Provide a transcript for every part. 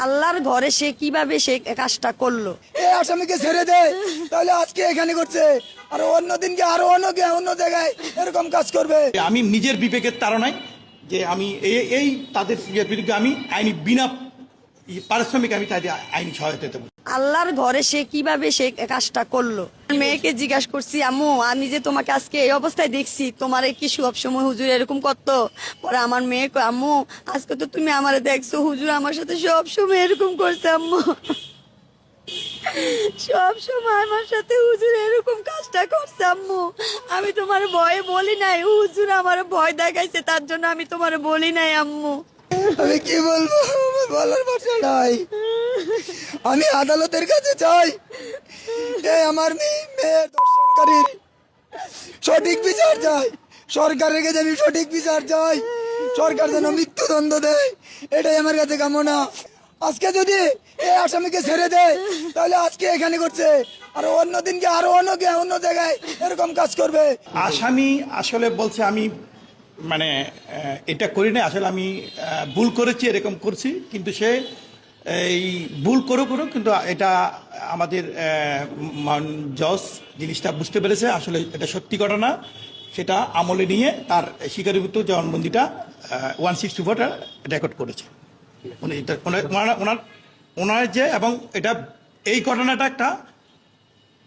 আল্লাহর ঘরে সে কিভাবে সে কাজটা করলো। এই আসামিকে ছেড়ে দেয় তাহলে আজকে এখানে করছে আর অন্য দিনকে আরো অন্য জায়গায় এরকম কাজ করবে। আমি নিজের বিবেকের তাড়নায় যে আমি এই তাদের বিরুদ্ধে আমি আইনি বিনা পারিশ্রমিক আমি তাদের আইনি সহায়তা দেবো। আল্লাহর ঘরে সে কিভাবে সে কাজটা করলো। মেয়েকে জিজ্ঞাসা করছি, আম্মু আমি যে তোমাকে আজকে এই অবস্থায় দেখছি, তোমার কি সবসময় হুজুর এরকম করতো? পরে আমার মেয়ে কয়, আম্মু আজকে তো তুমি আমারে দেখছো, হুজুর আমার সাথে সবসময় এরকম করছে আম্মু, সব সময় আমার সাথে হুজুর এরকম কাজটা করছে আম্মু। আমি তোমার ভয়ে বলি নাই, হুজুর আমার ভয় দেখাইছে, তার জন্য আমি তোমার বলি নাই আম্মু। আমি কি বলবো, আমার বলার ভাষা নাই। আমি আদালতের কাছে চাই যে আমার মেয়ে দর্শনকারীর সঠিক বিচার চাই, সরকারের কাছে আমি সঠিক বিচার চাই, সরকার যেন মৃত্যুদণ্ড দেয়, এটাই আমার কাছে কামনা। আজকে যদি এই আসামিকে ছেড়ে দেয় তাহলে আজকে এখানে করছে আর অন্য দিনকে আরো অন্য জায়গায় এরকম কাজ করবে। আসামি আসলে বলছে আমি মানে এটা করি না, আসলে আমি ভুল করেছি, এরকম করছি, কিন্তু সে এই ভুল করো কিন্তু এটা আমাদের জজ জিনিসটা বুঝতে পেরেছে আসলে এটা সত্যি ঘটনা, সেটা আমলে নিয়ে তার স্বীকারোক্ত জবানবন্দিটা 164টা রেকর্ড করেছে উনি। ওনার যে এবং এটা এই ঘটনাটা একটা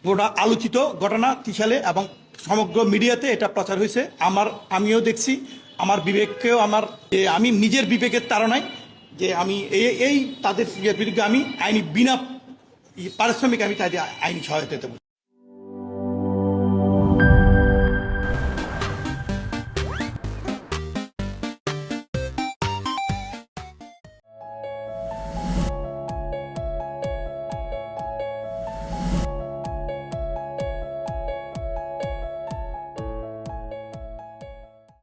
পুরো আলোচিত ঘটনা ত্রিশালে এবং সমগ্র মিডিয়াতে এটা প্রচার হয়েছে। আমিও দেখছি, আমার বিবেককেও আমি নিজের বিবেকের তাড়নায় যে আমি এই তাদের বিরুদ্ধে আমি আইনি বিনা পারিশ্রমিক আমি তাদের আইনি সহায়তা দেবো।